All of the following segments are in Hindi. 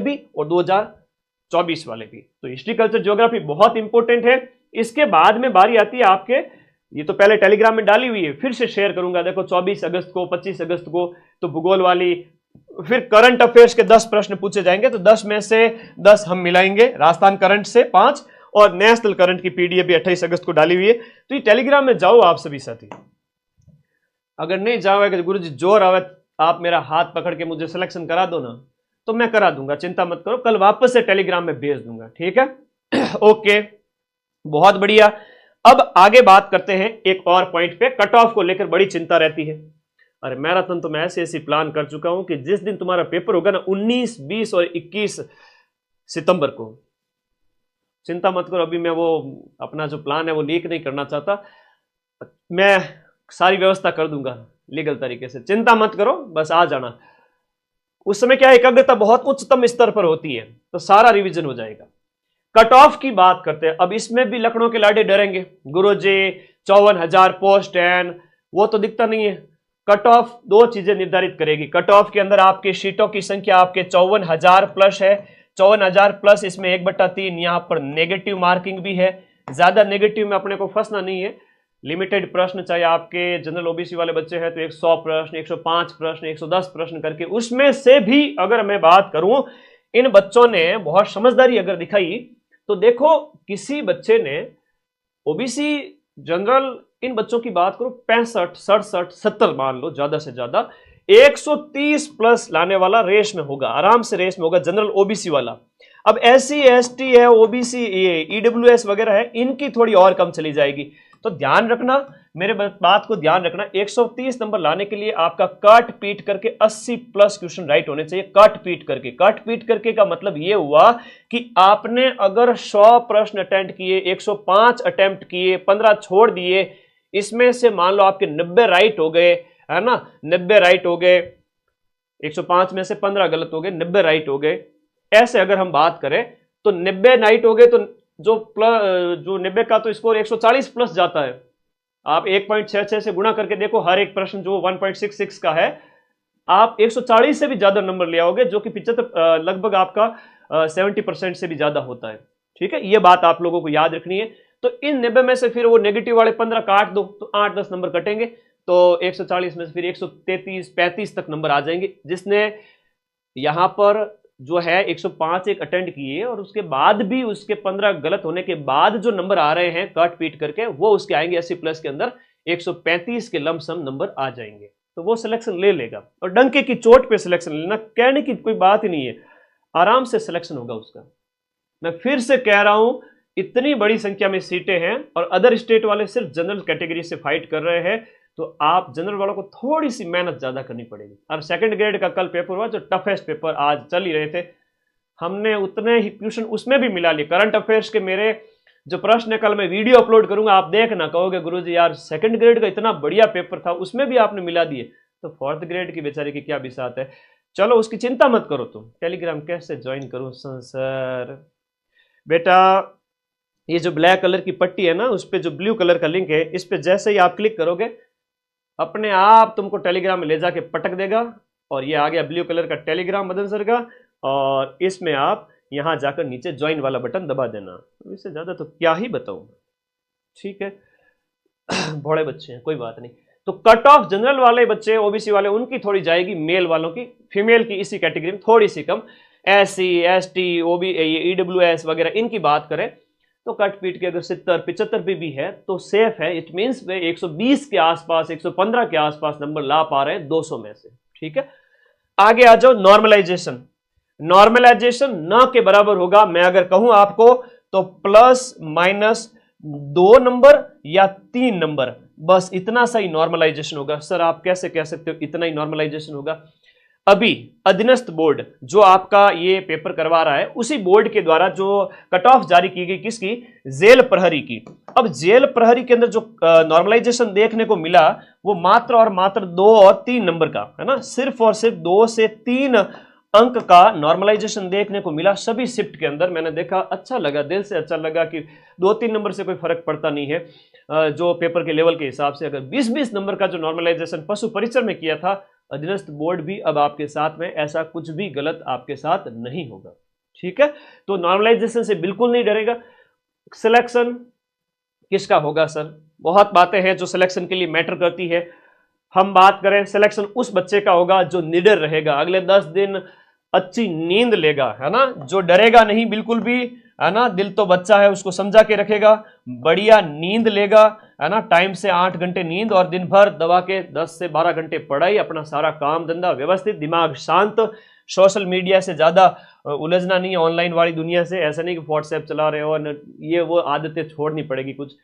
भी और 2024 वाले भी। तो हिस्ट्री, कल्चर, ज्योग्राफी बहुत इंपॉर्टेंट है। इसके बाद में बारी आती है आपके, ये तो पहले टेलीग्राम में डाली हुई है, फिर से शेयर करूंगा। देखो 24 अगस्त को, 25 अगस्त को तो भूगोल वाली, फिर करंट अफेयर्स के 10 प्रश्न पूछे जाएंगे, तो 10 में से 10 हम मिलाएंगे, राजस्थान करंट से 5 और नेशनल करंट की पीडीएफ भी 28 अगस्त को डाली हुई है। तो ये टेलीग्राम में जाओ आप सभी साथी। अगर नहीं जाओगे गुरु जी जोर आवे, आप मेरा हाथ पकड़ के मुझे सिलेक्शन करा दो ना, तो मैं करा दूंगा, चिंता मत करो, कल वापस से टेलीग्राम में भेज दूंगा, ठीक है। ओके, बहुत बढ़िया। अब आगे बात करते हैं एक और पॉइंट पे, कट ऑफ को लेकर बड़ी चिंता रहती है। अरे मैराथन तो मैं ऐसी प्लान कर चुका हूं कि जिस दिन तुम्हारा पेपर होगा ना 19, 20 और 21 सितंबर को, चिंता मत करो, अभी मैं वो अपना जो प्लान है वो लीक नहीं करना चाहता, मैं सारी व्यवस्था कर दूंगा लीगल तरीके से, चिंता मत करो, बस आ जाना। उस समय क्या एकाग्रता बहुत उच्चतम स्तर पर होती है, तो सारा रिवीजन हो जाएगा। कट ऑफ की बात करते हैं। अब इसमें भी लखनऊ के लाडे डरेंगे, गुरुजी 54,000 पोस्ट एंड वो तो दिखता नहीं है। कट ऑफ दो चीजें निर्धारित करेगी। कट ऑफ के अंदर आपके सीटों की संख्या आपके 54,000 प्लस है, 54,000 प्लस, इसमें 1/3 यहां पर नेगेटिव मार्किंग भी है। ज्यादा नेगेटिव में अपने को फंसना नहीं है। लिमिटेड प्रश्न, चाहे आपके जनरल ओबीसी वाले बच्चे हैं तो 100 प्रश्न, 105 प्रश्न, 110 प्रश्न करके, उसमें से भी अगर मैं बात करूं, इन बच्चों ने बहुत समझदारी अगर दिखाई, तो देखो किसी बच्चे ने ओबीसी, जनरल, इन बच्चों की बात करो 65, 67, 70 मान लो ज्यादा से ज्यादा, 130 प्लस लाने वाला रेस में होगा, आराम से रेस में होगा जनरल ओबीसी वाला। अब एससी, एसटी है, ओबीसी, ईडब्ल्यूएस वगैरह है, इनकी थोड़ी और कम चली जाएगी। तो ध्यान रखना, मेरे बात को ध्यान रखना, 130 नंबर लाने के लिए आपका काट पीट करके 80 प्लस क्वेश्चन राइट होने चाहिए। काट पीट करके, काट पीट करके का मतलब यह हुआ कि आपने अगर 100 प्रश्न अटेम्प्ट किए, 105 अटेम्प्ट किए, 15 छोड़ दिए, इसमें से मान लो आपके 90 राइट हो गए, है ना, 90 राइट हो गए, 105 में से 15 गलत हो गए, 90 राइट हो गए। ऐसे अगर हम बात करें तो 90 राइट हो गए, तो जो 90 का तो स्कोर 140 प्लस जाता है। आप 1.66 से गुणा करके देखो, हर एक प्रश्न जो 1.66 का है, आप 140 से भी ज्यादा नंबर ले आओगे, जो कि 75 लगभग आपका 70% से भी ज्यादा होता है, ठीक है। ये बात आप लोगों को याद रखनी है। तो इन 90 में से फिर वो नेगेटिव वाले 15 काट दो, तो 8-10 नंबर कटेंगे, तो 140 में से फिर 133, 35 तक नंबर आ जाएंगे। जिसने यहां पर जो है 105 एक अटेंड किए और उसके बाद भी उसके 15 गलत होने के बाद जो नंबर आ रहे हैं काट पीट करके, वो उसके आएंगे 80 प्लस के अंदर 135 के लमसम नंबर आ जाएंगे, तो वो सिलेक्शन ले लेगा। और डंके की चोट पे सिलेक्शन लेना, कहने की कोई बात ही नहीं है, आराम से सिलेक्शन होगा उसका। मैं फिर से कह रहा हूं, इतनी बड़ी संख्या में सीटें हैं और अदर स्टेट वाले सिर्फ जनरल कैटेगरी से फाइट कर रहे हैं, तो आप जनरल वालों को थोड़ी सी मेहनत ज्यादा करनी पड़ेगी। अब सेकंड ग्रेड का कल पेपर हुआ, जो टफेस्ट पेपर आज चल ही रहे थे, हमने उतने ही क्वेश्चन उसमें भी मिला लिए। करंट अफेयर्स के मेरे जो प्रश्न है, कल मैं वीडियो अपलोड करूंगा, आप देखना, कहोगे गुरुजी यार सेकंड ग्रेड का इतना बढ़िया पेपर था, उसमें भी आपने मिला दिए, तो फोर्थ ग्रेड की बेचारे की क्या बिसात है। चलो उसकी चिंता मत करो। तुम टेलीग्राम कैसे ज्वाइन करूं सर? बेटा ये जो ब्लैक कलर की पट्टी है ना, उस पर जो ब्लू कलर का लिंक है, इस पे जैसे ही आप क्लिक करोगे, अपने आप तुमको टेलीग्राम में ले जाके पटक देगा, और ये आ गया ब्लू कलर का टेलीग्राम मदन सर का, और इसमें आप यहां जाकर नीचे ज्वाइन वाला बटन दबा देना। तो इससे ज्यादा तो क्या ही बताऊं, ठीक है। बड़े बच्चे हैं, कोई बात नहीं। तो कट ऑफ जनरल वाले बच्चे, ओबीसी वाले, उनकी थोड़ी जाएगी, मेल वालों की, फीमेल की इसी कैटेगरी में थोड़ी सी कम। एससी, एसटी, ओबी, ईडब्ल्यूएस वगैरह, इनकी बात करें तो कट पीट के अगर 70-75 भी है तो सेफ है। इट मींस वे 120 के आसपास, 115 के आसपास नंबर ला पा रहे हैं 200 में से, ठीक है। आगे आ जाओ, नॉर्मलाइजेशन। नॉर्मलाइजेशन न के बराबर होगा, मैं अगर कहूं आपको, तो ±2 नंबर या 3 नंबर, बस इतना सा ही नॉर्मलाइजेशन होगा। सर आप कैसे कह सकते हो इतना ही नॉर्मलाइजेशन होगा? अभी अधीनस्थ बोर्ड जो आपका ये पेपर करवा रहा है, उसी बोर्ड के द्वारा जो कट ऑफ जारी की गई, किसकी? जेल प्रहरी की। अब जेल प्रहरी के अंदर जो नॉर्मलाइजेशन देखने को मिला, वो मात्र और मात्र 2 और 3 नंबर का है ना, सिर्फ और सिर्फ 2 से 3 अंक का नॉर्मलाइजेशन देखने को मिला सभी शिफ्ट के अंदर। मैंने देखा, अच्छा लगा, दिल से अच्छा लगा कि 2-3 नंबर से कोई फर्क पड़ता नहीं है जो पेपर के लेवल के हिसाब से। अगर 20-20 नंबर का जो नॉर्मलाइजेशन पशु परिचर में किया था, अधीनस्थ बोर्ड भी अब आपके साथ में, ऐसा कुछ भी गलत आपके साथ नहीं होगा। ठीक है, तो नॉर्मलाइजेशन से बिल्कुल नहीं डरेगा। सिलेक्शन किसका होगा सर? बहुत बातें हैं जो सिलेक्शन के लिए मैटर करती है। हम बात करें, सिलेक्शन उस बच्चे का होगा जो निडर रहेगा, अगले 10 दिन अच्छी नींद लेगा, है ना, जो डरेगा नहीं बिल्कुल भी, है ना, दिल तो बच्चा है उसको समझा के रखेगा, बढ़िया नींद लेगा, है ना, टाइम से 8 घंटे नींद और दिन भर दबा के 10 से 12 घंटे पढ़ाई, अपना सारा काम धंधा व्यवस्थित, दिमाग शांत, सोशल मीडिया से ज्यादा उलझना नहीं है, ऑनलाइन वाली दुनिया से। ऐसा नहीं कि व्हाट्सएप चला रहे हो और ये वो आदतें छोड़नी पड़ेगी, कुछ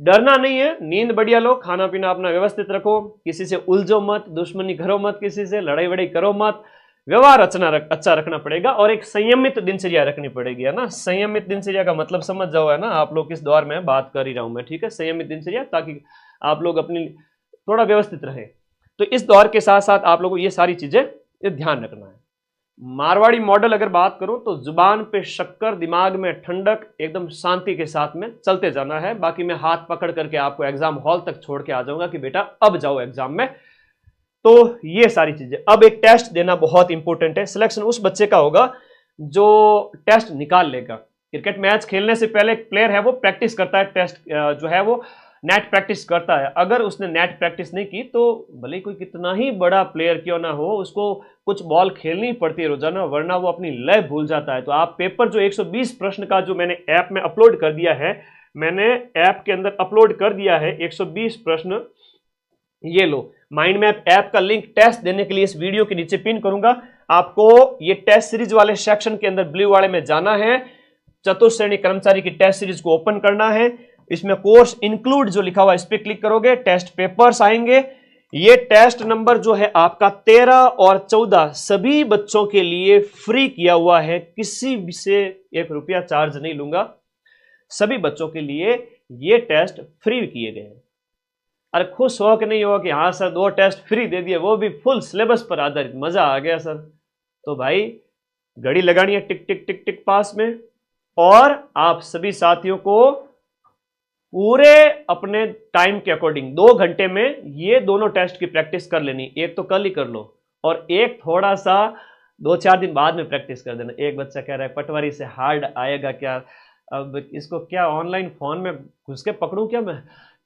डरना नहीं है, नींद बढ़िया लो, खाना पीना अपना व्यवस्थित रखो, किसी से उलझो मत, दुश्मनी करो मत, किसी से लड़ाई वड़ाई करो मत, व्यवहार अच्छा रखना पड़ेगा और एक संयमित दिनचर्या रखनी पड़ेगी, है ना। संयमित दिनचर्या का मतलब समझ जाओ, है ना, आप लोग किस दौर में बात कर ही रहा हूं मैं, ठीक है। संयमित दिनचर्या, ताकि आप लोग अपनी थोड़ा व्यवस्थित रहे। तो इस दौर के साथ साथ आप लोगों को ये सारी चीजें ध्यान रखना है। मारवाड़ी मॉडल अगर बात करो तो जुबान पे शक्कर, दिमाग में ठंडक, एकदम शांति के साथ में चलते जाना है। बाकी मैं हाथ पकड़ करके आपको एग्जाम हॉल तक छोड़ के आ जाऊंगा कि बेटा अब जाओ एग्जाम में। तो ये सारी चीजें, अब एक टेस्ट देना बहुत इंपॉर्टेंट है। सिलेक्शन उस बच्चे का होगा जो टेस्ट निकाल लेगा। क्रिकेट मैच खेलने से पहले एक प्लेयर है वो प्रैक्टिस करता है, टेस्ट जो है वो नेट प्रैक्टिस करता है। अगर उसने नेट प्रैक्टिस नहीं की तो भले कोई कितना ही बड़ा प्लेयर क्यों ना हो, उसको कुछ बॉल खेलनी पड़ती है रोजाना, वरना वो अपनी लय भूल जाता है। तो आप पेपर जो 120 प्रश्न का जो मैंने ऐप में अपलोड कर दिया है, मैंने ऐप के अंदर अपलोड कर दिया है 120 प्रश्न, ये लो। माइंड मैप ऐप का लिंक टेस्ट देने के लिए इस वीडियो के नीचे पिन करूंगा। आपको ये टेस्ट सीरीज वाले सेक्शन के अंदर ब्लू वाले में जाना है, चतुर्थ श्रेणी कर्मचारी की टेस्ट सीरीज को ओपन करना है, इसमें कोर्स इंक्लूड जो लिखा हुआ है इस पर क्लिक करोगे, टेस्ट पेपर्स आएंगे। ये टेस्ट नंबर जो है आपका 13 और 14 सभी बच्चों के लिए फ्री किया हुआ है, किसी से 1 रुपया चार्ज नहीं लूंगा, सभी बच्चों के लिए ये टेस्ट फ्री किए गए हैं। अरे खुश हो कि नहीं हो कि हाँ सर 2 टेस्ट फ्री दे दिए, वो भी फुल सिलेबस पर आधारित, मजा आ गया सर। तो भाई घड़ी लगानी है टिक टिक टिक टिक पास में, और आप सभी साथियों को पूरे अपने टाइम के अकॉर्डिंग 2 घंटे में ये दोनों टेस्ट की प्रैक्टिस कर लेनी। एक तो कल ही कर लो और एक थोड़ा सा 2-4 दिन बाद में प्रैक्टिस कर देना। एक बच्चा कह रहा है पटवारी से हार्ड आएगा क्या, अब इसको क्या ऑनलाइन फोन में घुस के पकड़ूं क्या मैं,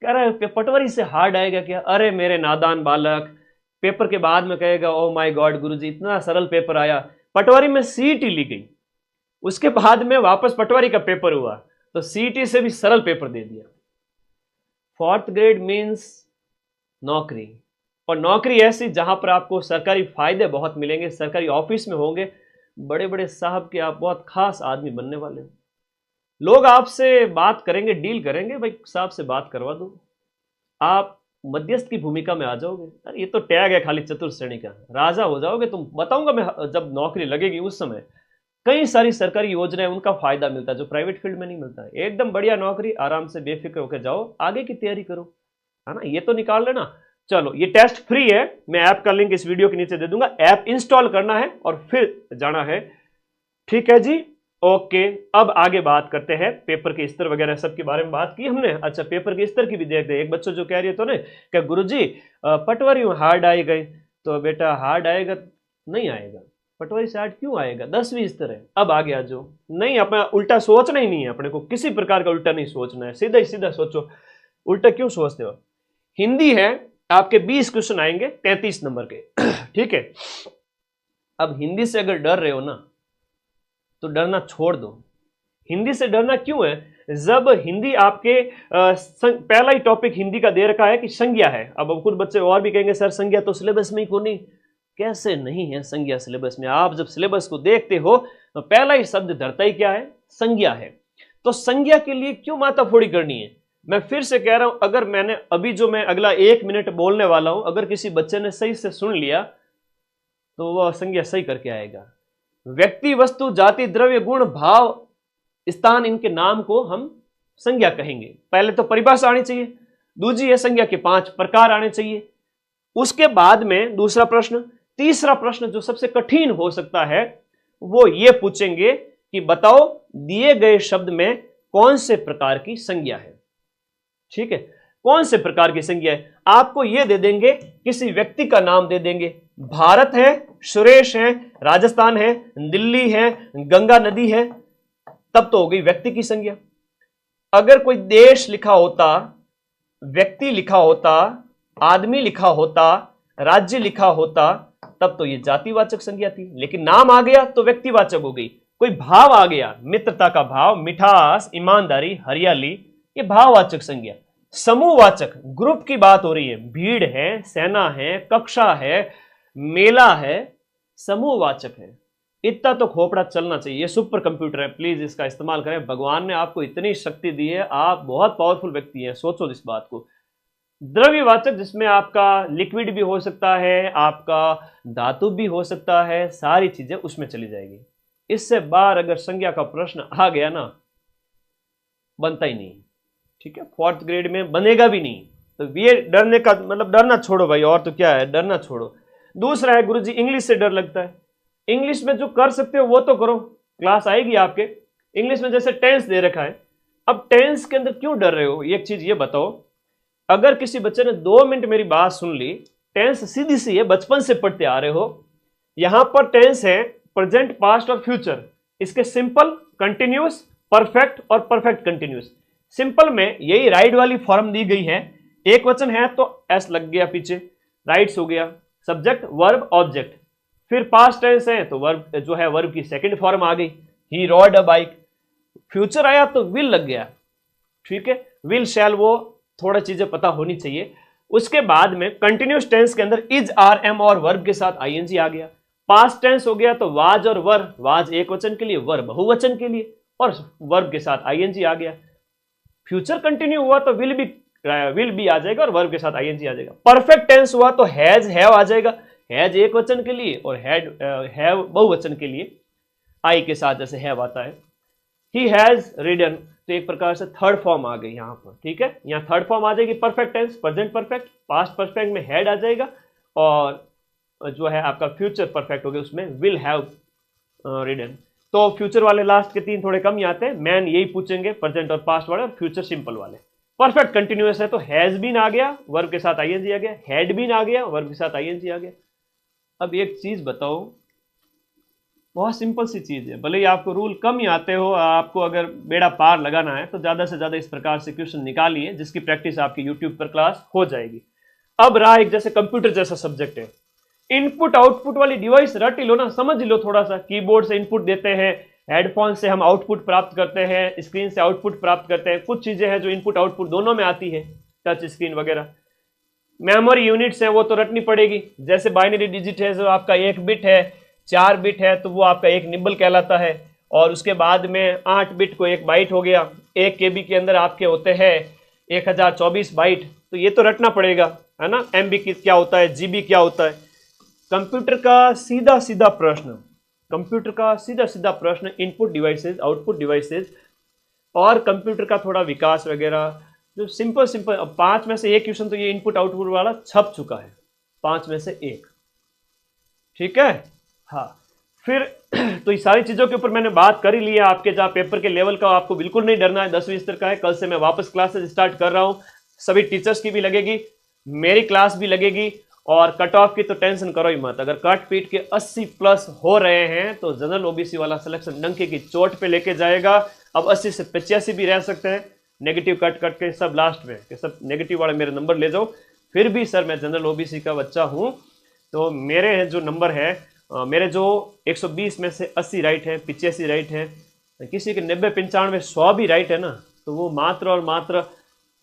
कह रहा है पटवारी से हार्ड आएगा क्या। अरे मेरे नादान बालक, पेपर के बाद में कहेगा ओ माय गॉड गुरुजी इतना सरल पेपर आया। पटवारी में सीईटी ली गई, उसके बाद में वापस पटवारी का पेपर हुआ तो सीईटी से भी सरल पेपर दे दिया। 4th ग्रेड मीन्स नौकरी, और नौकरी ऐसी जहां पर आपको सरकारी फायदे बहुत मिलेंगे, सरकारी ऑफिस में होंगे, बड़े बड़े साहब के आप बहुत खास आदमी बनने वाले हो। लोग आपसे बात करेंगे, डील करेंगे, भाई साहब से बात करवा दो, आप मध्यस्थ की भूमिका में आ जाओगे। अरे ये तो टैग है खाली चतुर्थ श्रेणी का, राजा हो जाओगे तुम। बताऊंगा मैं जब नौकरी लगेगी उस समय कई सारी सरकारी योजनाएं, उनका फायदा मिलता है जो प्राइवेट फील्ड में नहीं मिलता है। एकदम बढ़िया नौकरी, आराम से बेफिक्र होकर जाओ, आगे की तैयारी करो, है ना। ये तो निकाल लेना। चलो ये टेस्ट फ्री है, मैं ऐप का लिंक इस वीडियो के नीचे दे दूंगा, ऐप इंस्टॉल करना है और फिर जाना है। ठीक है जी, ओके। अब आगे बात करते हैं पेपर के स्तर वगैरह सब के बारे में बात की हमने। अच्छा पेपर के स्तर की भी देखते हैं। एक बच्चों जो कह रही है तो ना क्या गुरुजी पटवारी हार्ड आएगा, तो बेटा हार्ड आएगा नहीं आएगा, पटवारी से हार्ड क्यों आएगा, 10वीं स्तर है। अब आगे आ जाओ, नहीं अपना उल्टा सोचना ही नहीं है, अपने को किसी प्रकार का उल्टा नहीं सोचना है, सीधा ही सीधा सोचो। उल्टा क्यों सोचते हो। हिंदी है आपके 20 क्वेश्चन आएंगे 33 नंबर के ठीक है। अब हिंदी से अगर डर रहे हो ना तो डरना छोड़ दो। हिंदी से डरना क्यों है, जब हिंदी आपके पहला ही टॉपिक हिंदी का दे रखा है कि संज्ञा है। अब कुछ बच्चे और भी कहेंगे सर संज्ञा तो सिलेबस में ही क्यों नहीं, कैसे नहीं है संज्ञा सिलेबस में। आप जब सिलेबस को देखते हो तो पहला ही शब्द धरता ही क्या है, संज्ञा है। तो संज्ञा के लिए क्यों माथाफोड़ी करनी है। मैं फिर से कह रहा हूं, अगर मैंने अभी जो मैं अगला 1 मिनट बोलने वाला हूं, अगर किसी बच्चे ने सही से सुन लिया तो वह संज्ञा सही करके आएगा। व्यक्ति, वस्तु, जाति, द्रव्य, गुण, भाव, स्थान, इनके नाम को हम संज्ञा कहेंगे। पहले तो परिभाषा आनी चाहिए, दूसरी है संज्ञा के 5 प्रकार आने चाहिए, उसके बाद में दूसरा प्रश्न। तीसरा प्रश्न जो सबसे कठिन हो सकता है वो ये पूछेंगे कि बताओ दिए गए शब्द में कौन से प्रकार की संज्ञा है। ठीक है, कौन से प्रकार की संज्ञा है? आपको यह दे देंगे, किसी व्यक्ति का नाम दे देंगे, भारत है, सुरेश है, राजस्थान है, दिल्ली है, गंगा नदी है, तब तो हो गई व्यक्ति की संज्ञा। अगर कोई देश लिखा होता, व्यक्ति लिखा होता, आदमी लिखा होता, राज्य लिखा होता, तब तो ये जातिवाचक संज्ञा थी। लेकिन नाम आ गया तो व्यक्तिवाचक हो गई। कोई भाव आ गया, मित्रता का भाव, मिठास, ईमानदारी, हरियाली, ये भाववाचक संज्ञा। समूहवाचक, ग्रुप की बात हो रही है, भीड़ है, सेना है, कक्षा है, मेला है, समूहवाचक है। इतना तो खोपड़ा चलना चाहिए। ये सुपर कंप्यूटर है, प्लीज इसका इस्तेमाल करें। भगवान ने आपको इतनी शक्ति दी है, आप बहुत पावरफुल व्यक्ति हैं, सोचो इस बात को। द्रव्यवाचक, जिसमें आपका लिक्विड भी हो सकता है, आपका धातु भी हो सकता है, सारी चीजें उसमें चली जाएगी। इससे बाहर अगर संज्ञा का प्रश्न आ गया ना, बनता ही नहीं, ठीक है, 4th ग्रेड में बनेगा भी नहीं। तो ये डरने का मतलब, डरना छोड़ो भाई, और तो क्या है, डरना छोड़ो। दूसरा है, गुरुजी इंग्लिश से डर लगता है। इंग्लिश में जो कर सकते हो वो तो करो, क्लास आएगी आपके। इंग्लिश में जैसे टेंस दे रखा है, अब टेंस के अंदर क्यों डर रहे हो? एक चीज ये बताओ, अगर किसी बच्चे ने 2 मिनट मेरी बात सुन ली, टेंस सीधी सी है, बचपन से पढ़ते आ रहे हो। यहां पर टेंस है प्रेजेंट, पास्ट और फ्यूचर। इसके सिंपल, कंटिन्यूस, परफेक्ट और परफेक्ट कंटिन्यूस। सिंपल में यही राइट वाली फॉर्म दी गई है। एक वचन है तो एस लग गया पीछे, राइट्स हो गया, सब्जेक्ट, वर्ब, ऑब्जेक्ट। फिर पास्ट टेंस है तो वर्ब जो है, वर्ब की सेकंड फॉर्म आ गई, ही रॉड अ बाइक। फ्यूचर आया तो विल लग गया, ठीक है, विल, शैल, वो थोड़ा चीजें पता होनी चाहिए। उसके बाद में कंटिन्यूस टेंस के अंदर इज, आर, एम और वर्ब के साथ आईएनजी आ गया। पास्ट टेंस हो गया तो वाज और वर, वाज एक वचन के लिए, वर बहुवचन के लिए, और वर्ब के साथ आईएनजी आ गया। फ्यूचर कंटिन्यू हुआ तो विल भी आ जाएगा और वर्ब के साथ आईएनजी आ जाएगा। परफेक्ट टेंस हुआ तो हैज, हैव आ जाएगा, हैज एक वचन के लिए और हैव बहुवचन के लिए, आई के साथ जैसे हैव आता है। ही हैज रीडन, तो एक प्रकार से थर्ड फॉर्म आ गई यहां पर, ठीक है, यहां थर्ड फॉर्म आ जाएगी। Perfect tense, present perfect, past perfect में हैड आ जाएगा, और जो है आपका फ्यूचर परफेक्ट हो गया, उसमें विल हैव रीडन। तो फ्यूचर वाले लास्ट के 3 थोड़े कम ही आते हैं, मैन यही पूछेंगे, प्रेजेंट और पास्ट वाले, और फ्यूचर सिंपल वाले। परफेक्ट कंटिन्यूअस है तो हैज बीन आ गया, वर्ब के साथ आईएनजी आ गया, हैड बीन आ गया, वर्ब के साथ आईएनजी आ गया। अब एक चीज बताओ, बहुत सिंपल सी चीज है, भले ही आपको रूल कम ही आते हो, आपको अगर बेड़ा पार लगाना है तो ज्यादा से ज्यादा इस प्रकार से क्वेश्चन निकालिए, जिसकी प्रैक्टिस आपकी यूट्यूब पर क्लास हो जाएगी। अब रहा एक जैसे कंप्यूटर जैसा सब्जेक्ट है, इनपुट आउटपुट वाली डिवाइस रट लो ना, समझ लो थोड़ा सा। कीबोर्ड से इनपुट देते हैं, हेडफोन से हम आउटपुट प्राप्त करते हैं, स्क्रीन से आउटपुट प्राप्त करते हैं। कुछ चीजें हैं जो इनपुट आउटपुट दोनों में आती है, टच स्क्रीन वगैरह। मेमोरी यूनिट्स है वो तो रटनी पड़ेगी, जैसे बाइनरी डिजिट है जो आपका 1 बिट है, 4 बिट है तो वो आपका 1 निबल कहलाता है, और उसके बाद में 8 बिट को 1 बाइट हो गया। 1 KB के अंदर आपके होते हैं 1024 बाइट, तो ये तो रटना पड़ेगा, है ना। MB की क्या होता है, GB क्या होता है। कंप्यूटर का सीधा सीधा प्रश्न, कंप्यूटर का सीधा सीधा प्रश्न, इनपुट डिवाइसेस, आउटपुट डिवाइसेस, और कंप्यूटर का थोड़ा विकास वगैरह, जो सिंपल सिंपल। अब 5 में से 1 क्वेश्चन तो ये इनपुट आउटपुट वाला छप चुका है, 5 में से 1, ठीक है। हाँ, फिर तो ये सारी चीजों के ऊपर मैंने बात कर ही ली है। आपके जहाँ पेपर के लेवल का आपको बिल्कुल नहीं डरना है, 10वीं स्तर का है। कल से मैं वापस क्लासेस स्टार्ट कर रहा हूँ, सभी टीचर्स की भी लगेगी, मेरी क्लास भी लगेगी, और कट ऑफ की तो टेंशन करो ही मत। अगर कट पीट के 80+ हो रहे हैं तो जनरल ओबीसी वाला सिलेक्शन डंके की चोट पे लेके जाएगा। अब 80 से 85 भी रह सकते हैं, नेगेटिव कट के सब लास्ट में कि सब नेगेटिव वाले मेरे नंबर ले जाओ। फिर भी सर मैं जनरल ओबीसी का बच्चा हूँ, तो मेरे जो नंबर है, मेरे जो 120 में से 80 राइट है, 85 राइट है, किसी के 90, 95, 100 भी राइट है ना, तो वो मात्र और मात्र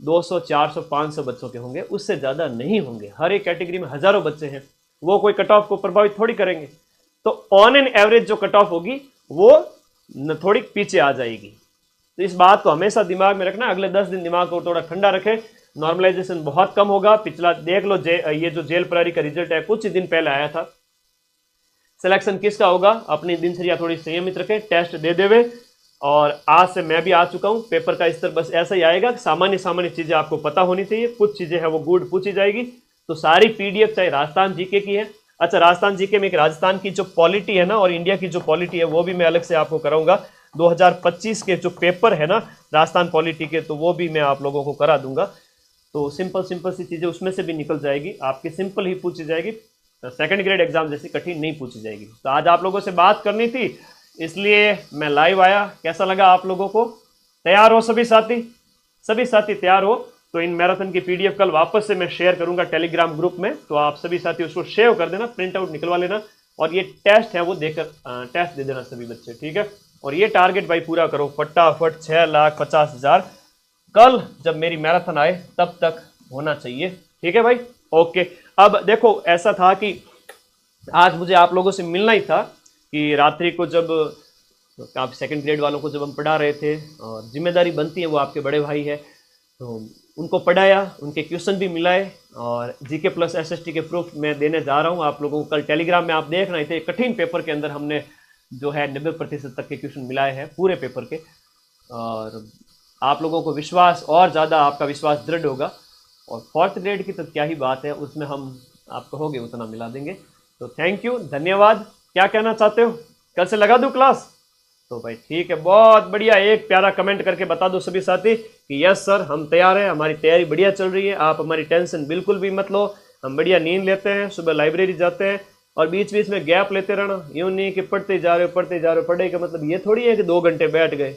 200, 400, 500 बच्चों के होंगे, उससे ज़्यादा नहीं होंगे। हर एक कैटेगरी में हज़ारों बच्चे हैं, वो कोई कट ऑफ को प्रभावित थोड़ी करेंगे। तो ऑन एन एवरेज जो कट ऑफ होगी वो थोड़ी पीछे आ जाएगी। तो इस बात को हमेशा दिमाग में रखना। अगले 10 दिन दिमाग को थोड़ा ठंडा रखें, नॉर्मलाइजेशन बहुत कम होगा। पिछला देख लो, ये जो जेल प्रहरी का रिजल्ट है कुछ ही दिन पहले आया था। सिलेक्शन किसका होगा, अपनी दिनचर्या थोड़ी संयमित रखें, टेस्ट दे देवे। और आज से मैं भी आ चुका हूं, पेपर का स्तर बस ऐसा ही आएगा, सामान्य सामान्य चीजें आपको पता होनी चाहिए, कुछ चीजें हैं वो गुड पूछी जाएगी। तो सारी पीडीएफ चाहे राजस्थान जीके की है, अच्छा राजस्थान जीके में एक राजस्थान की जो पॉलिटी है ना और इंडिया की जो पॉलिटी है वो भी मैं अलग से आपको कराऊंगा। 2025 के जो पेपर है ना राजस्थान पॉलिटी के, तो वो भी मैं आप लोगों को करा दूंगा। तो सिंपल सिंपल सी चीज़ें उसमें से भी निकल जाएगी, आपकी सिंपल ही पूछी जाएगी, सेकंड ग्रेड एग्जाम जैसी कठिन नहीं पूछी जाएगी। तो आज आप लोगों से बात करनी थी, इसलिए मैं लाइव आया। कैसा लगा आप लोगों को? तैयार हो सभी साथी? सभी साथी तैयार हो तो इन मैराथन की पीडीएफ कल वापस से मैं शेयर करूंगा टेलीग्राम ग्रुप में, तो आप सभी साथी उसको शेयर कर देना, प्रिंट आउट निकलवा लेना, और ये टेस्ट है वो देकर टेस्ट दे देना सभी बच्चे, ठीक है। और ये टारगेट भाई पूरा करो फटाफट, 6,50,000 कल जब मेरी मैराथन आए तब तक होना चाहिए, ठीक है भाई। ओके, अब देखो ऐसा था कि आज मुझे आप लोगों से मिलना ही था कि रात्रि को जब आप सेकंड ग्रेड वालों को जब हम पढ़ा रहे थे, और जिम्मेदारी बनती है, वो आपके बड़े भाई है, तो उनको पढ़ाया, उनके क्वेश्चन भी मिलाए, और जीके प्लस एसएसटी के प्रूफ मैं देने जा रहा हूँ आप लोगों को। कल टेलीग्राम में आप देख रहे थे, कठिन पेपर के अंदर हमने जो है 90% तक के क्वेश्चन मिलाए हैं पूरे पेपर के, और आप लोगों को विश्वास और ज़्यादा, आपका विश्वास दृढ़ होगा। और फोर्थ ग्रेड की तो क्या ही बात है, उसमें हम आप कहोगे उतना मिला देंगे। तो थैंक यू, धन्यवाद। क्या कहना चाहते हो, कल से लगा दूँ क्लास? तो भाई ठीक है, बहुत बढ़िया। एक प्यारा कमेंट करके बता दो सभी साथी कि यस सर हम तैयार हैं, हमारी तैयारी बढ़िया चल रही है, आप हमारी टेंशन बिल्कुल भी मत लो, हम बढ़िया नींद लेते हैं, सुबह लाइब्रेरी जाते हैं, और बीच बीच में गैप लेते रहना। यूँ नहीं कि पढ़ते जा रहे हो पढ़ते जा रहे हो, पढ़ने का मतलब ये थोड़ी है कि 2 घंटे बैठ गए।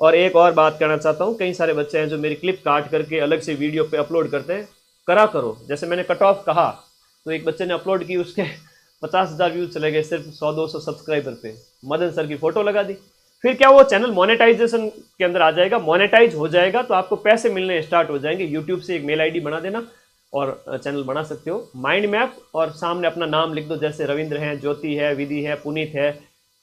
और एक और बात कहना चाहता हूँ, कई सारे बच्चे हैं जो मेरी क्लिप काट करके अलग से वीडियो पे अपलोड करते हैं, करा करो। जैसे मैंने कट ऑफ कहा, तो एक बच्चे ने अपलोड की, उसके 50,000 व्यूज चले गए सिर्फ 100-200 सब्सक्राइबर पे, मदन सर की फोटो लगा दी। फिर क्या वो चैनल मोनेटाइजेशन के अंदर आ जाएगा, मोनेटाइज हो जाएगा तो आपको पैसे मिलने स्टार्ट हो जाएंगे। यूट्यूब से एक मेल आईडी बना देना और चैनल बना सकते हो, माइंड मैप, और सामने अपना नाम लिख दो, जैसे रविंद्र है, ज्योति है, विधि है, पुनीत है,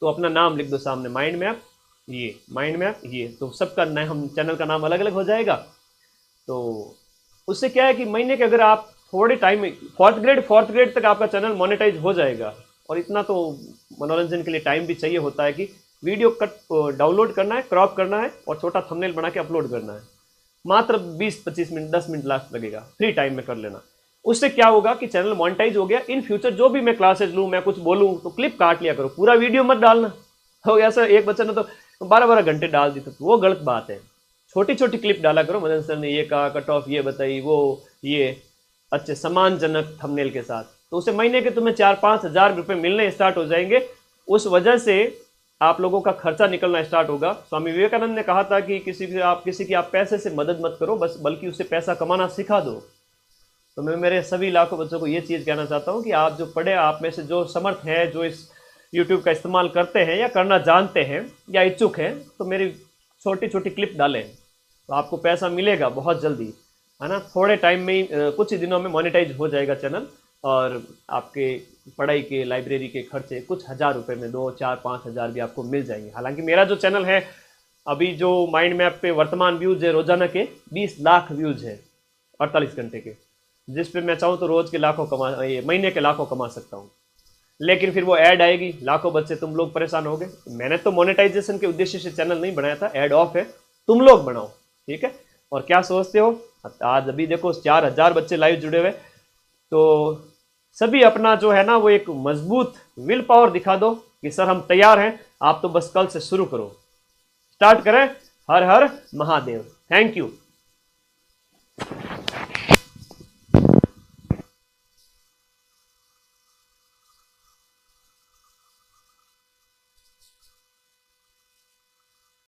तो अपना नाम लिख दो सामने, माइंड मैप ये, माइंड मैप ये, तो सबका नया हम चैनल का नाम अलग अलग हो जाएगा। तो उससे क्या है कि महीने के अगर आप थोड़े टाइम में फोर्थ ग्रेड तक आपका चैनल मोनेटाइज हो जाएगा। और इतना तो मनोरंजन के लिए टाइम भी चाहिए होता है कि वीडियो कट डाउनलोड करना है, क्रॉप करना है, और छोटा थंबनेल बना के अपलोड करना है। मात्र 20-25 मिनट 10 मिनट लास्ट लगेगा, फ्री टाइम में कर लेना। उससे क्या होगा कि चैनल मोनेटाइज हो गया, इन फ्यूचर जो भी मैं क्लासेज लूँ, मैं कुछ बोलूँ तो क्लिप काट लिया करो, पूरा वीडियो मत डालना। हो गया सर, एक बच्चे ने तो 12-12 घंटे डाल दी, तो वो गलत बात है। छोटी छोटी क्लिप डाला करो, मदन सर ने ये कहा, कट ऑफ ये बताई, वो ये अच्छे सम्मानजनक थंबनेल के साथ, तो उसे महीने के तुम्हें 4-5 हज़ार रुपये मिलने स्टार्ट हो जाएंगे। उस वजह से आप लोगों का खर्चा निकलना स्टार्ट होगा। स्वामी विवेकानंद ने कहा था कि किसी की आप पैसे से मदद मत करो, बस बल्कि उससे पैसा कमाना सिखा दो। तो मैं मेरे सभी लाखों बच्चों को ये चीज़ कहना चाहता हूँ कि आप जो पढ़े, आप में से जो समर्थ है, जो इस यूट्यूब का इस्तेमाल करते हैं या करना जानते हैं या इच्छुक हैं, तो मेरी छोटी छोटी क्लिप डालें, तो आपको पैसा मिलेगा बहुत जल्दी, है ना। थोड़े टाइम में ही, कुछ ही दिनों में मोनेटाइज हो जाएगा चैनल, और आपके पढ़ाई के, लाइब्रेरी के खर्चे कुछ हज़ार रुपये में 2-4-5 हज़ार भी आपको मिल जाएंगे। हालांकि मेरा जो चैनल है, अभी जो माइंड मैप पे वर्तमान व्यूज़ है रोजाना के 20 लाख व्यूज़ है 48 घंटे के, जिस पे मैं चाहूँ तो रोज़ के लाखों महीने के लाखों कमा सकता हूँ। लेकिन फिर वो ऐड आएगी, लाखों बच्चे तुम लोग परेशान हो गए। मैंने तो मोनेटाइजेशन के उद्देश्य से चैनल नहीं बनाया था, ऐड ऑफ है, तुम लोग बनाओ, ठीक है। और क्या सोचते हो, आज अभी देखो 4,000 बच्चे लाइव जुड़े हुए, तो सभी अपना जो है ना वो एक मजबूत विल पावर दिखा दो कि सर हम तैयार हैं, आप तो बस कल से शुरू करो, स्टार्ट करें। हर हर महादेव। Thank you.